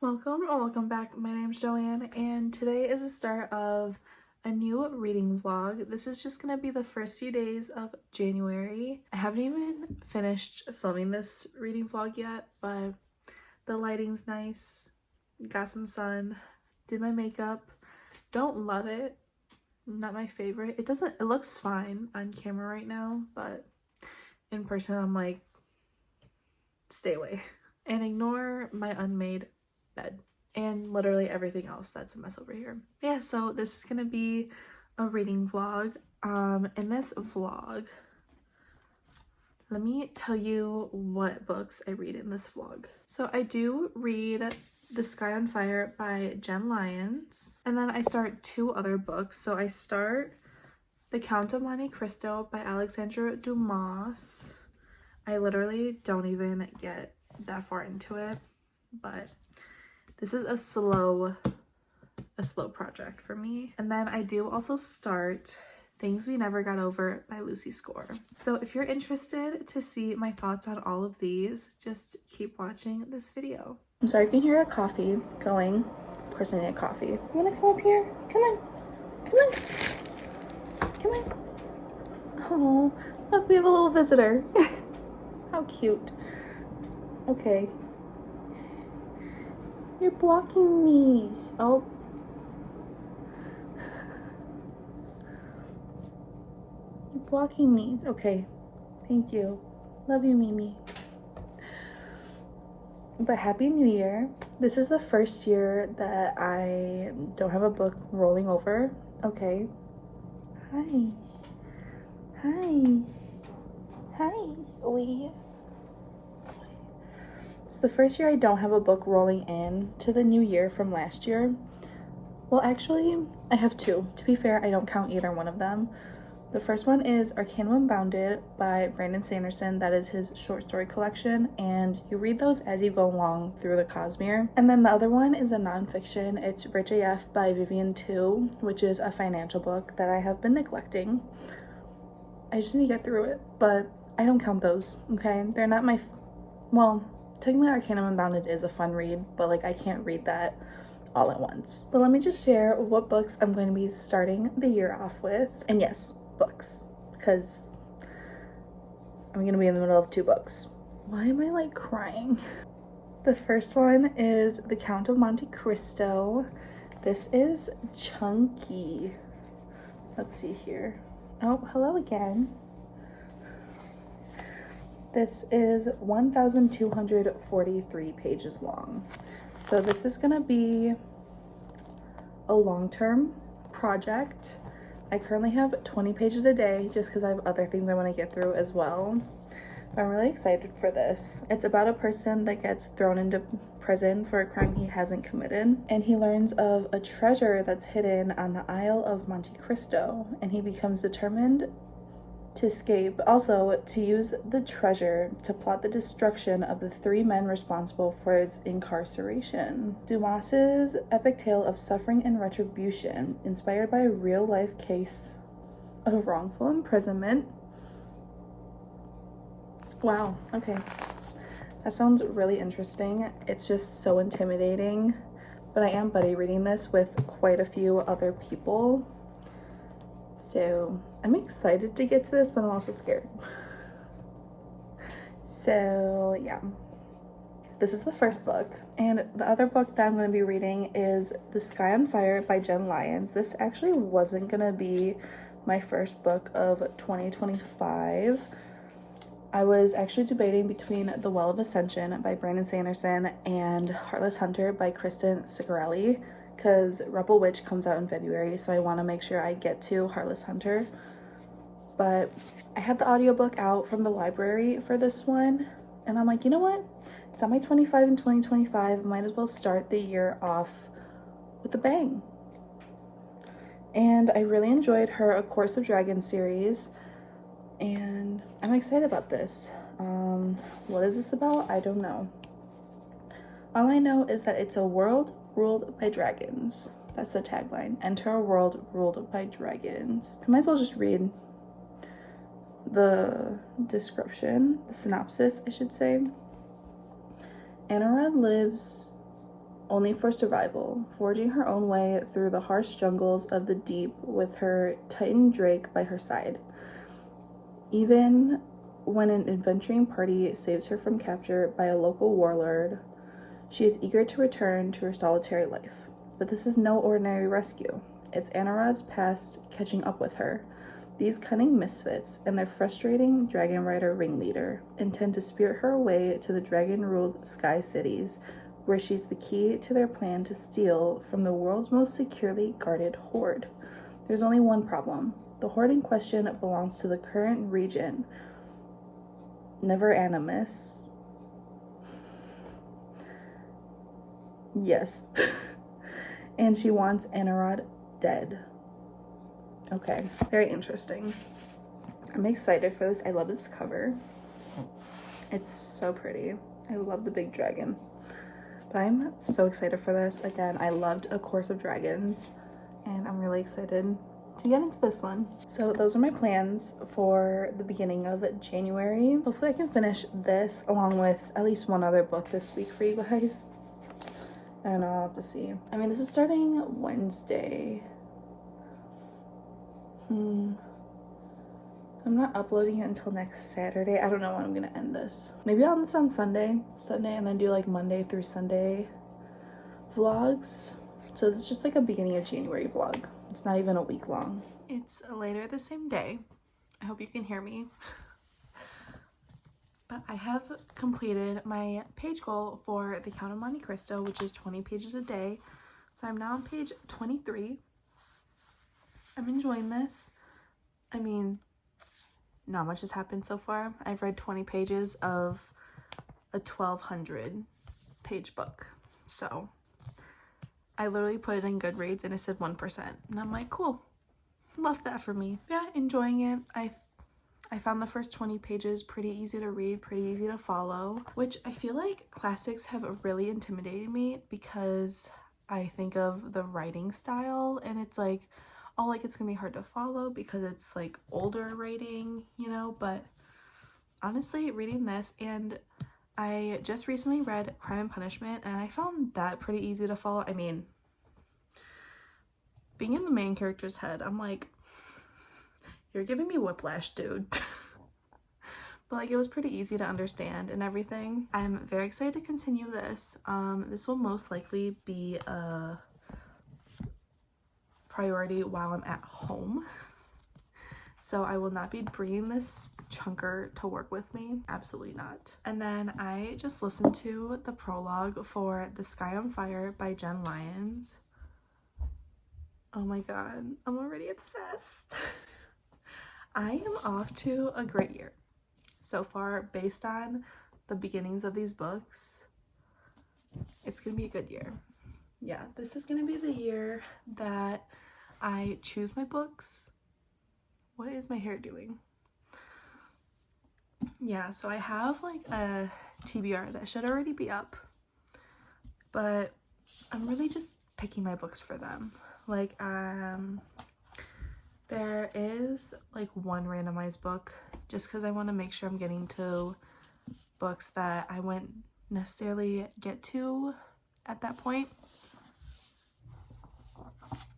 Welcome or welcome back. My name's Joanne and today is the start of a new reading vlog. This is just gonna be the first few days of January. I haven't even finished filming this reading vlog yet, but the lighting's nice, got some sun, did my makeup. Don't love it, not my favorite. It looks fine on camera right now, but in person I'm like, stay away. And ignore my unmade bed and literally everything else that's a mess over here. Yeah, so this is gonna be a reading vlog. In this vlog, let me tell you what books I read in this vlog. So I do read The Sky on Fire by Jen Lyons, and then I start two other books. So I start The Count of Monte Cristo by Alexandre Dumas. I literally don't even get that far into it, but this is a slow project for me. And then I do also start Things We Never Got Over by Lucy Score. So if you're interested to see my thoughts on all of these, just keep watching this video. I'm sorry if you can hear a coffee going. Of course I need a coffee. You wanna come up here? Come on. Come on. Come on. Oh, look, we have a little visitor. How cute. Okay. You're blocking me. Oh. You're blocking me. Okay. Thank you. Love you, Mimi. But Happy New Year. This is the first year that I don't have a book rolling over. Okay. Hi. Hi. Hi. Oh, it's the first year I don't have a book rolling in to the new year from last year. Well, actually, I have two. To be fair, I don't count either one of them. The first one is Arcanum Unbounded by Brandon Sanderson. That is his short story collection, and you read those as you go along through the Cosmere. And then the other one is a nonfiction. It's Rich AF by Vivian Tu, which is a financial book that I have been neglecting. I just need to get through it, but I don't count those, okay? They're not my, well, technically Arcanum Unbounded is a fun read, but like I can't read that all at once. But let me just share what books I'm going to be starting the year off with. And yes, books, because I'm going to be in the middle of two books. Why am I like crying? The first one is The Count of Monte Cristo. This is chunky. Let's see here. Oh, hello again. This is 1,243 pages long. So this is gonna be a long-term project. I currently have 20 pages a day just because I have other things I want to get through as well. But I'm really excited for this. It's about a person that gets thrown into prison for a crime he hasn't committed. And he learns of a treasure that's hidden on the Isle of Monte Cristo. And he becomes determined to escape, also to use the treasure to plot the destruction of the three men responsible for his incarceration. Dumas's epic tale of suffering and retribution, inspired by a real-life case of wrongful imprisonment. Wow, okay. That sounds really interesting. It's just so intimidating, but I am buddy reading this with quite a few other people. So I'm excited to get to this, but I'm also scared. So yeah, this is the first book. And the other book that I'm going to be reading is The Sky on Fire by Jen Lyons. This actually wasn't going to be my first book of 2025. I was actually debating between The Well of Ascension by Brandon Sanderson and Heartless Hunter by Kristen Sigarelli, because Rebel Witch comes out in February, so I want to make sure I get to Heartless Hunter. But I had the audiobook out from the library for this one, and I'm like, you know what? It's on my 25 in 2025. Might as well start the year off with a bang. And I really enjoyed her A Course of Dragons series, and I'm excited about this. What is this about? I don't know. All I know is that it's a world ruled by dragons. That's the tagline. Enter a world ruled by dragons. I might as well just read the description, the synopsis, I should say. Anarad lives only for survival, forging her own way through the harsh jungles of the deep with her Titan Drake by her side. Even when an adventuring party saves her from capture by a local warlord, she is eager to return to her solitary life. But this is no ordinary rescue. It's Anarad's past catching up with her. These cunning misfits and their frustrating dragon rider ringleader intend to spirit her away to the dragon-ruled Sky Cities, where she's the key to their plan to steal from the world's most securely guarded hoard. There's only one problem. The hoard in question belongs to the current regent, Never Animus. Yes. And she wants Anarad dead. Okay, very interesting. I'm excited for this. I love this cover. It's so pretty. I love the big dragon. But I'm so excited for this. Again, I loved A Course of Dragons, and I'm really excited to get into this one. So those are my plans for the beginning of January. Hopefully I can finish this along with at least one other book this week for you guys. I don't know, I'll have to see. I mean, this is starting Wednesday. I'm not uploading it until next Saturday. I don't know when I'm gonna end this. Maybe I'll end this on Sunday, and then do like Monday through Sunday vlogs. So this is just like a beginning of January vlog. It's not even a week long. It's later the same day. I hope you can hear me. But I have completed my page goal for The Count of Monte Cristo, which is 20 pages a day. So I'm now on page 23. I'm enjoying this. I mean, not much has happened so far. I've read 20 pages of a 1,200 page book. So I literally put it in Goodreads and it said 1%. And I'm like, cool. Love that for me. Yeah, enjoying it. I found the first 20 pages pretty easy to read, pretty easy to follow, which I feel like classics have really intimidated me because I think of the writing style and it's like, oh, like it's gonna be hard to follow because it's like older writing, you know, but honestly, reading this, and I just recently read Crime and Punishment and I found that pretty easy to follow. I mean, being in the main character's head, I'm like, you're giving me whiplash, dude. But like, it was pretty easy to understand and everything. I'm very excited to continue this. This will most likely be a priority while I'm at home. So I will not be bringing this chunker to work with me. Absolutely not. And then I just listened to the prologue for The Sky on Fire by Jen Lyons. Oh my god, I'm already obsessed. I am off to a great year so far based on the beginnings of these books. It's gonna be a good year. Yeah, this is gonna be the year that I choose my books. What is my hair doing? Yeah, so I have like a TBR that should already be up, but I'm really just picking my books for them. Like, there is like one randomized book just because I want to make sure I'm getting to books that I wouldn't necessarily get to at that point.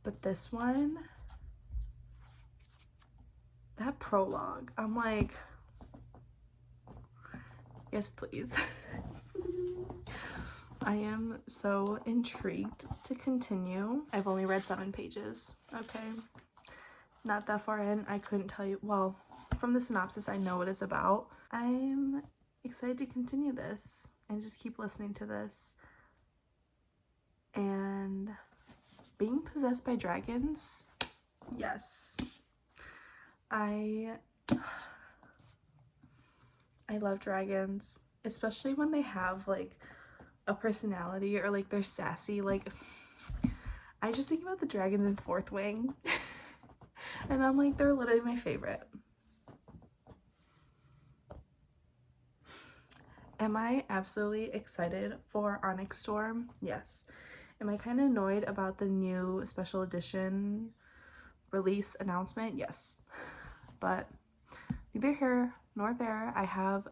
But this one, that prologue, I'm like, yes, please. I am so intrigued to continue. I've only read 7 pages, okay? Not that far in. I couldn't tell you, well, from the synopsis, I know what it's about. I'm excited to continue this and just keep listening to this. And being possessed by dragons, yes. I love dragons, especially when they have like a personality or like they're sassy. Like, I just think about the dragons in Fourth Wing and I'm like, they're literally my favorite. Am I absolutely excited for Onyx Storm? Yes. Am I kind of annoyed about the new special edition release announcement? Yes. But neither here nor there. I have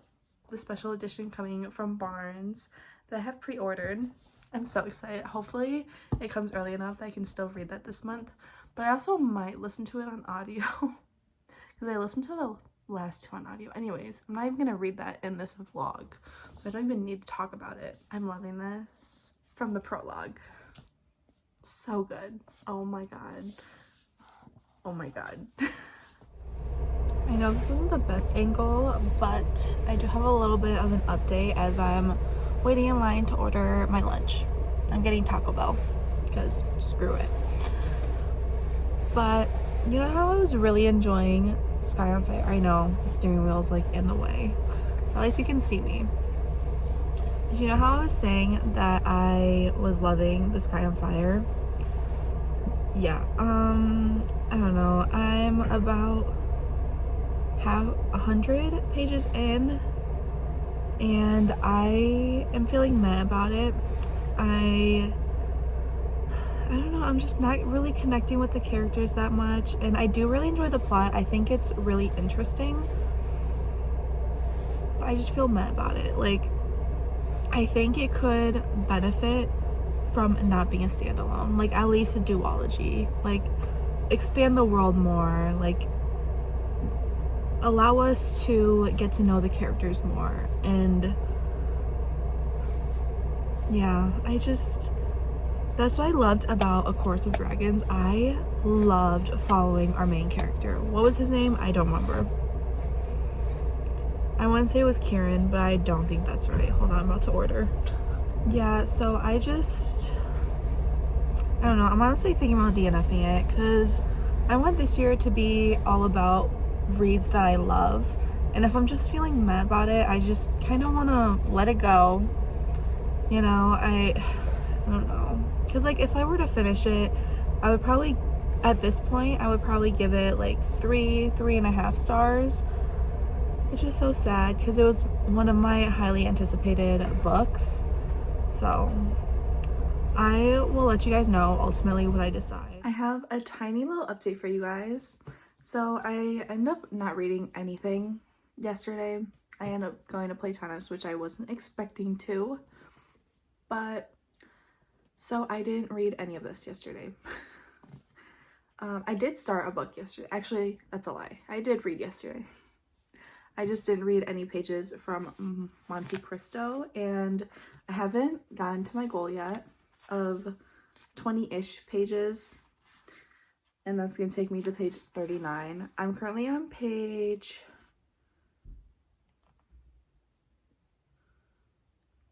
the special edition coming from Barnes that I have pre-ordered. I'm so excited. Hopefully it comes early enough that I can still read that this month. But I also might listen to it on audio because I listened to the last two on audio. Anyways, I'm not even gonna read that in this vlog, so I don't even need to talk about it. I'm loving this. From the prologue. So good. Oh my god. Oh my god. I know this isn't the best angle, but I do have a little bit of an update as I'm waiting in line to order my lunch. I'm getting Taco Bell because screw it. But you know how I was really enjoying Sky on Fire? I know the steering wheel's like in the way. At least you can see me. Did you know how I was saying that I was loving the Sky on Fire? Yeah, I don't know. I'm about 100 pages in and I am feeling meh about it. I don't know, I'm just not really connecting with the characters that much, and I do really enjoy the plot. I think it's really interesting, but I just feel meh about it. Like, I think it could benefit from not being a standalone, like at least a duology, like expand the world more, like allow us to get to know the characters more. And yeah, that's what I loved about A Chorus of Dragons. I loved following our main character. What was his name? I don't remember. I want to say it was Kieran, but I don't think that's right. Hold on, I'm about to order. Yeah, so I don't know. I'm honestly thinking about DNFing it because I want this year to be all about reads that I love. And if I'm just feeling meh about it, I just kind of want to let it go. You know, I don't know. Because, like, if I were to finish it, I would probably, at this point, I would probably give it, like, 3.5 stars. Which is so sad because it was one of my highly anticipated books. So I will let you guys know ultimately what I decide. I have a tiny little update for you guys. So I ended up not reading anything yesterday. I ended up going to play tennis, which I wasn't expecting to. But so I didn't read any of this yesterday. I did start a book yesterday. Actually, that's a lie. I did read yesterday. I just didn't read any pages from Monte Cristo, and I haven't gotten to my goal yet of 20-ish pages, and that's going to take me to page 39. I'm currently on page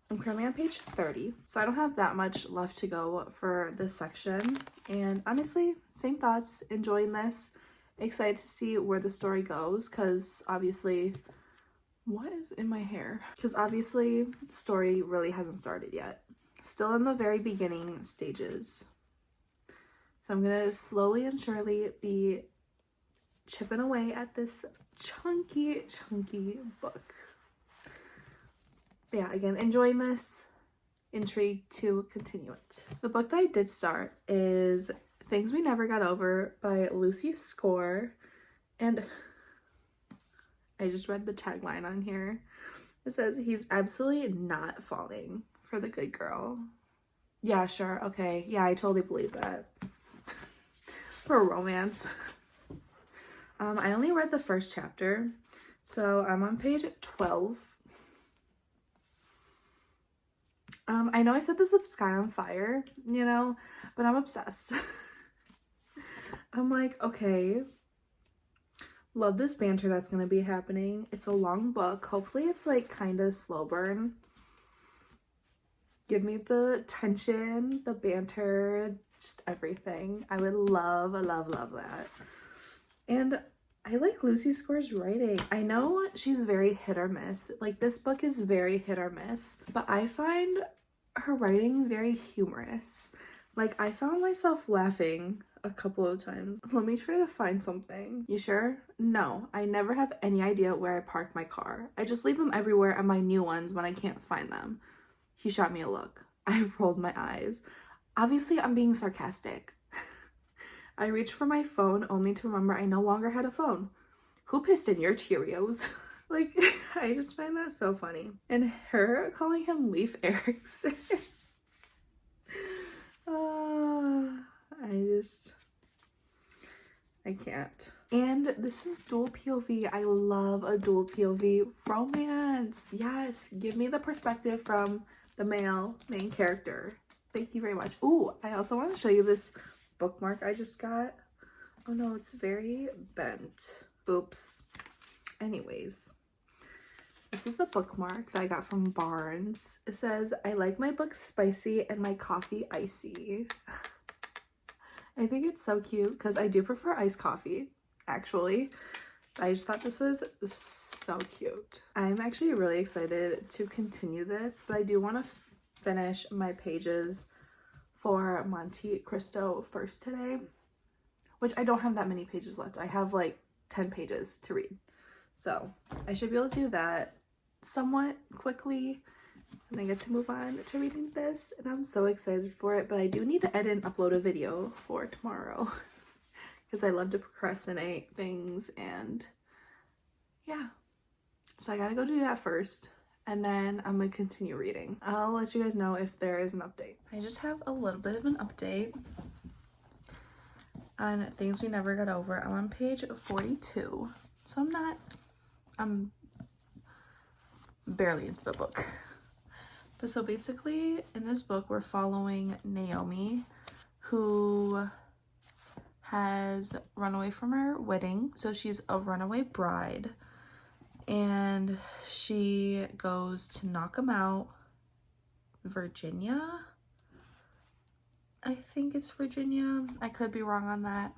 30, so I don't have that much left to go for this section, and honestly, same thoughts, enjoying this. Excited to see where the story goes because obviously, what is in my hair? Because obviously the story really hasn't started yet. Still in the very beginning stages. So I'm gonna slowly and surely be chipping away at this chunky book. But yeah, again, enjoying this, intrigued to continue it. The book that I did start is Things We Never Got Over by Lucy Score, and I just read the tagline on here. It says, he's absolutely not falling for the good girl. Yeah, sure, okay, yeah, I totally believe that. For a romance. I only read the first chapter, so I'm on page 12. I know I said this with Sky on Fire, you know, but I'm obsessed. I'm like, okay, love this banter that's gonna be happening. It's a long book. Hopefully it's like kind of slow burn. Give me the tension, the banter, just everything. I would love that. And I like Lucy Score's writing. I know she's very hit or miss. Like, this book is very hit or miss, but I find her writing very humorous. Like, I found myself laughing a couple of times. Let me try to find something. You sure? No, I never have any idea where I park my car. I just leave them everywhere and my new ones when I can't find them. He shot me a look. I rolled my eyes. Obviously, I'm being sarcastic. I reached for my phone only to remember I no longer had a phone. Who pissed in your Cheerios? Like, I just find that so funny. And her calling him Leif Erikson. I can't. And this is dual POV. I love a dual POV romance. Yes, give me the perspective from the male main character. Thank you very much. Ooh, I also want to show you this bookmark I just got. Oh no, it's very bent. Oops. Anyways, this is the bookmark that I got from Barnes. It says, I like my books spicy and my coffee icy. I think it's so cute because I do prefer iced coffee, actually. I just thought this was so cute. I'm actually really excited to continue this, but I do want to finish my pages for Monte Cristo first today, which I don't have that many pages left. I have like 10 pages to read. So I should be able to do that somewhat quickly and then get to move on to reading this, and I'm so excited for it. But I do need to edit and upload a video for tomorrow because I love to procrastinate things, and yeah, so I gotta go do that first, and then I'm gonna continue reading. I'll let you guys know if there is an update. I just have a little bit of an update on things we never got over. I'm on page 42, so I'm barely into the book. But so basically in this book we're following Naomi, who has run away from her wedding. So she's a runaway bride, and she goes to Knockemout, Virginia. I think it's Virginia. I could be wrong on that.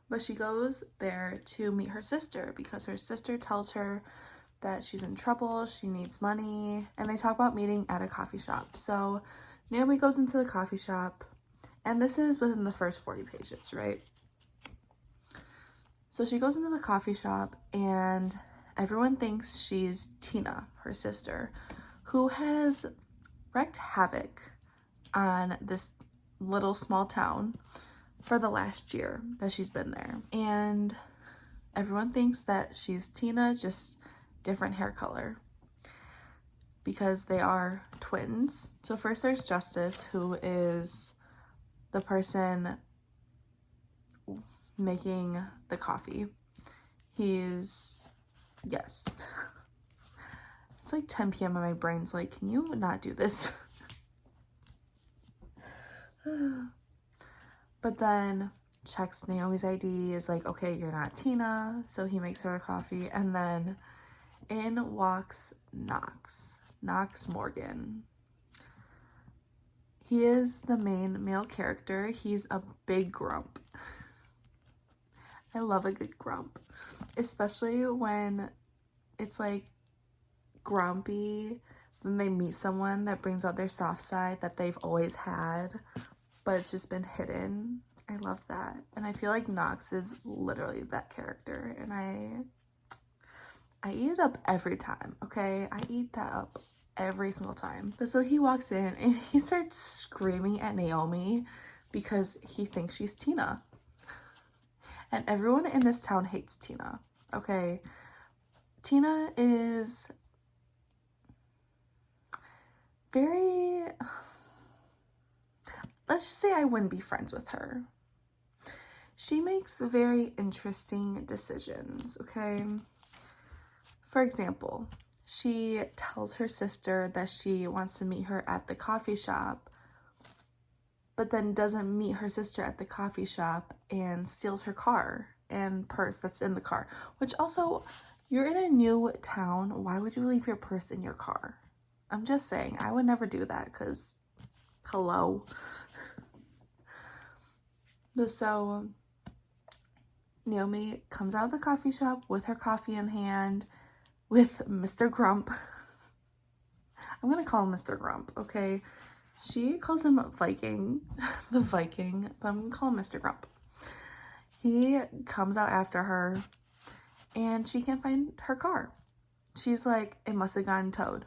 But she goes there to meet her sister because her sister tells her that she's in trouble, she needs money, and they talk about meeting at a coffee shop. So Naomi goes into the coffee shop, and this is within the first 40 pages, right? So she goes into the coffee shop, and everyone thinks she's Tina, her sister, who has wreaked havoc on this little small town for the last year that she's been there. And everyone thinks that she's Tina, just different hair color, because they are twins. So first there's Justice, who is the person making the coffee. Yes. It's like 10 p.m. and my brain's like, can you not do this? But then checks Naomi's ID, is like, okay, you're not Tina. So he makes her a coffee, and then in walks Knox Morgan. He is the main male character. He's a big grump. I love a good grump, especially when it's like grumpy, then they meet someone that brings out their soft side that they've always had, but it's just been hidden. I love that. And I feel like Knox is literally that character, and I eat it up every time, okay? I eat that up every single time. But so he walks in and he starts screaming at Naomi because he thinks she's Tina. And everyone in this town hates Tina, okay? Tina is very... Let's just say I wouldn't be friends with her. She makes very interesting decisions, okay? For example, she tells her sister that she wants to meet her at the coffee shop, but then doesn't meet her sister at the coffee shop and steals her car and purse that's in the car. Which also, you're in a new town. Why would you leave your purse in your car? I'm just saying, I would never do that because, hello. But so, Naomi comes out of the coffee shop with her coffee in hand, with Mr. Grump. I'm gonna call him Mr. Grump, okay? She calls him Viking, the Viking, but I'm gonna call him Mr. Grump. He comes out after her, and she can't find her car. She's like, it must have gotten towed.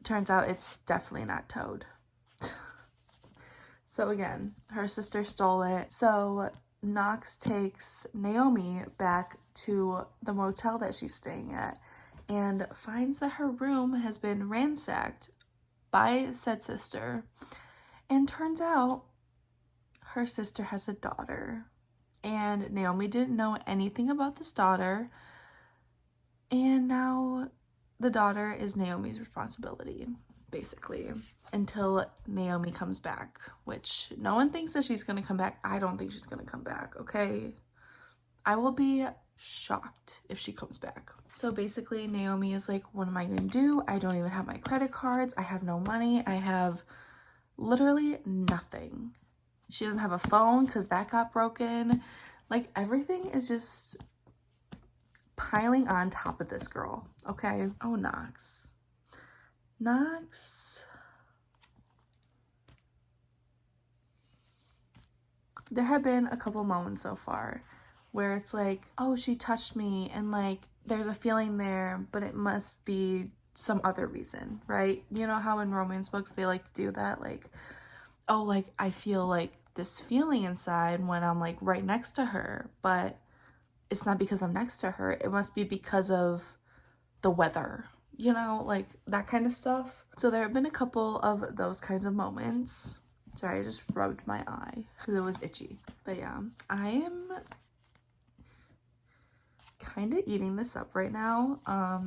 Turns out it's definitely not towed. So again, her sister stole it. So Knox takes Naomi back to the motel that she's staying at and finds that her room has been ransacked by said sister, And turns out her sister has a daughter. And Naomi didn't know anything about this daughter. And now the daughter is Naomi's responsibility, basically, until Naomi comes back, which no one thinks that she's going to come back. I don't think she's going to come back, okay? I will be shocked if she comes back. So basically, Naomi is like, what am I going to do? I don't even have my credit cards. I have no money. I have literally nothing. She doesn't have a phone because that got broken. Like, everything is just piling on top of this girl, okay? Oh, Knox. Knox. There have been a couple moments so far where it's like, oh, she touched me, and like there's a feeling there, but it must be some other reason, right? You know how in romance books they like to do that, like, oh, like I feel like this feeling inside when I'm like right next to her, but it's not because I'm next to her. It must be because of the weather, you know, like that kind of stuff. So there have been a couple of those kinds of moments. Sorry, I just rubbed my eye because it was itchy. But yeah, I am kind of eating this up right now.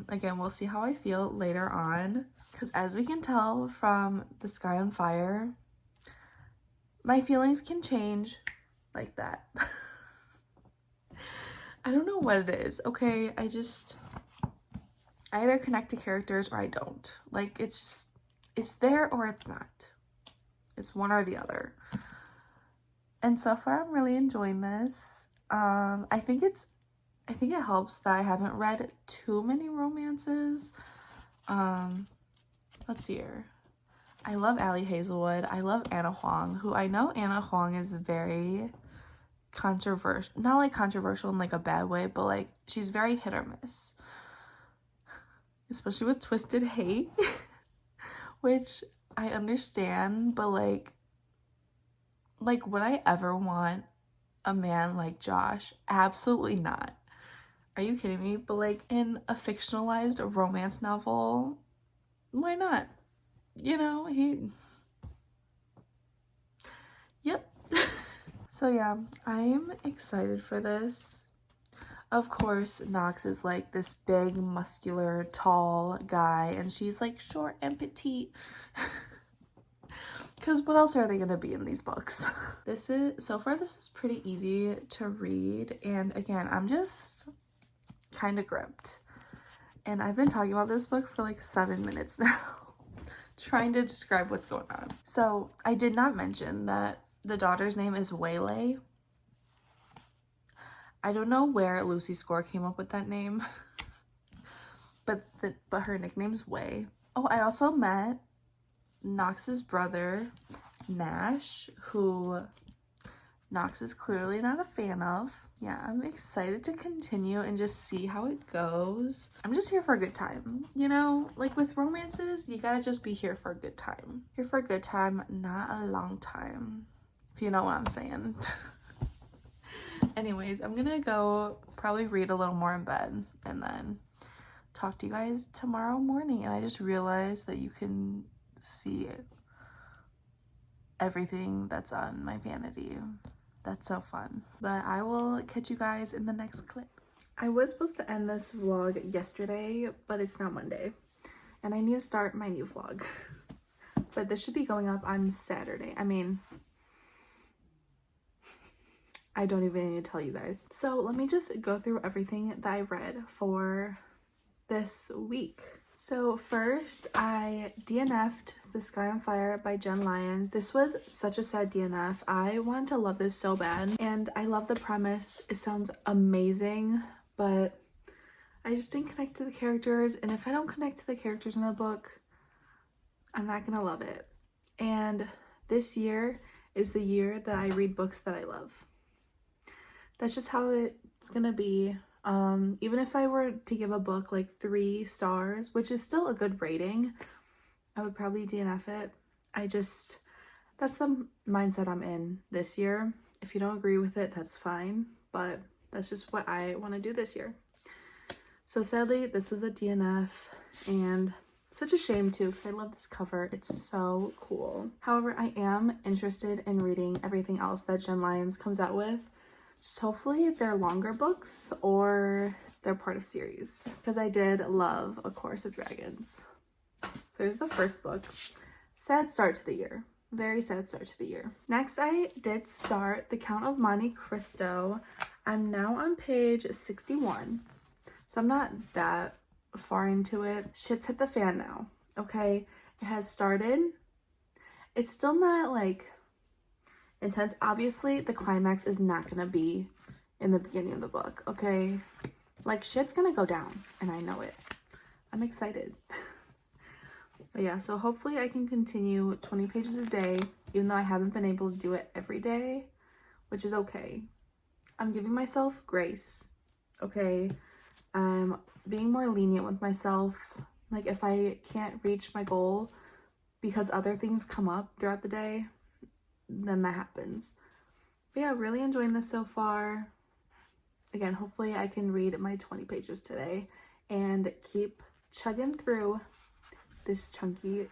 Again, we'll see how I feel later on, because as we can tell from The Sky on Fire, my feelings can change like that. I don't know what it is, okay? I either connect to characters or I don't. Like, it's there or it's not. It's one or the other. And so far, I'm really enjoying this. I think it helps that I haven't read too many romances. Let's see here. I love Ali Hazelwood. I love Anna Huang, who I know Anna Huang is very controversial. Not like controversial in like a bad way, but like she's very hit or miss. Especially with Twisted Hate, which I understand, but like would I ever want a man like Josh? Absolutely not. Are you kidding me? But like in a fictionalized romance novel, why not? You know, yep. So yeah, I am excited for this. Of course, Knox is like this big, muscular, tall guy, and she's like short and petite. Because what else are they gonna be in these books? So far this is pretty easy to read, and again, I'm just kind of gripped. And I've been talking about this book for like 7 minutes now, trying to describe what's going on. So I did not mention that the daughter's name is Waylay. I don't know where Lucy Score came up with that name, but her nickname's Way. Oh, I also met Knox's brother, Nash, who Knox is clearly not a fan of. Yeah, I'm excited to continue and just see how it goes. I'm just here for a good time, you know? Like with romances, you gotta just be here for a good time. Here for a good time, not a long time, if you know what I'm saying. Anyways, I'm gonna go probably read a little more in bed and then talk to you guys tomorrow morning. And I just realized that you can see everything that's on my vanity. That's so fun. But I will catch you guys in the next clip. I was supposed to end this vlog yesterday, but it's now Monday. And I need to start my new vlog. But this should be going up on Saturday. I mean, I don't even need to tell you guys. So let me just go through everything that I read for this week. So first, I DNF'd The Sky on Fire by Jen Lyons. This was such a sad DNF. I wanted to love this so bad, and I love the premise. It sounds amazing, but I just didn't connect to the characters, and if I don't connect to the characters in a book, I'm not gonna love it. And this year is the year that I read books that I love. That's just how it's gonna be. Even if I were to give a book like 3 stars, which is still a good rating, I would probably DNF it. That's the mindset I'm in this year. If you don't agree with it, that's fine, but that's just what I want to do this year. So sadly, this was a DNF, and Such a shame too, because I love this cover. It's so cool. However, I am interested in reading everything else that Jen Lyons comes out with. Just hopefully they're longer books or they're part of series, because I did love A Chorus of Dragons. So here's the first book. Sad start to the year. Very sad start to the year. Next, I did start The Count of Monte Cristo. I'm now on page 61. So I'm not that far into it. Shit's hit the fan now. Okay, it has started. It's still not like intense. Obviously, the climax is not gonna be in the beginning of the book. Okay, like shit's gonna go down, and I know it. I'm excited. But yeah, so hopefully I can continue 20 pages a day, even though I haven't been able to do it every day, which is okay. I'm giving myself grace. Okay, I'm being more lenient with myself. Like if I can't reach my goal because other things come up throughout the day, then that happens. But yeah, really enjoying this so far. Again, hopefully I can read my 20 pages today and keep chugging through this chunky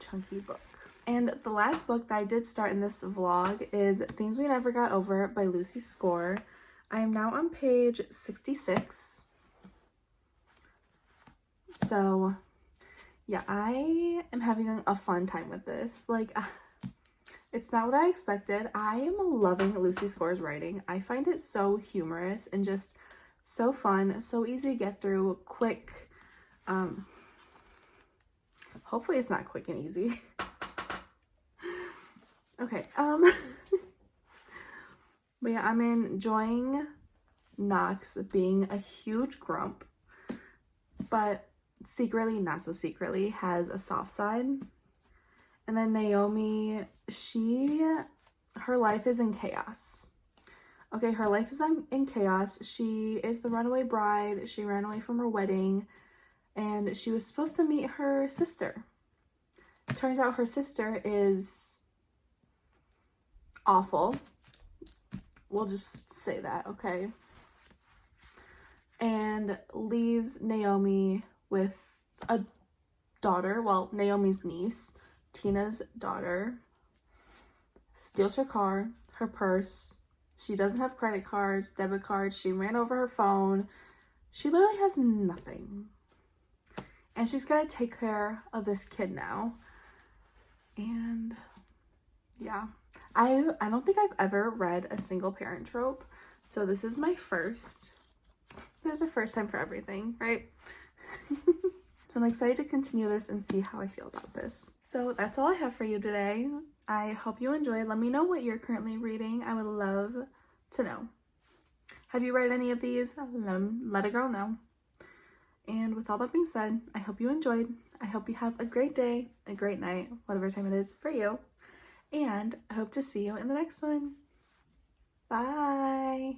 book. And the last book that I did start in this vlog is Things We Never Got Over by Lucy Score. I am now on page 66. So yeah, I am having a fun time with this. Like, it's not what I expected. I am loving Lucy Score's writing. I find it so humorous and just so fun, so easy to get through, quick. Hopefully it's not quick and easy. Okay, but yeah, I'm enjoying Knox being a huge grump, but secretly, not so secretly, has a soft side. And then Naomi, her life is in chaos. Okay, her life is in chaos. She is the runaway bride. She ran away from her wedding, and she was supposed to meet her sister. Turns out her sister is awful. We'll just say that, okay? And leaves Naomi with a daughter, well, Naomi's niece, Tina's daughter, steals her car, her purse. She doesn't have credit cards, debit cards. She ran over her phone. She literally has nothing. And she's got to take care of this kid now. And yeah, I don't think I've ever read a single parent trope. So this is my first. There's a first time for everything, right? So I'm excited to continue this and see how I feel about this. So that's all I have for you today. I hope you enjoyed. Let me know what you're currently reading. I would love to know. Have you read any of these? Let a girl know. And with all that being said, I hope you enjoyed. I hope you have a great day, a great night, whatever time it is for you. And I hope to see you in the next one. Bye.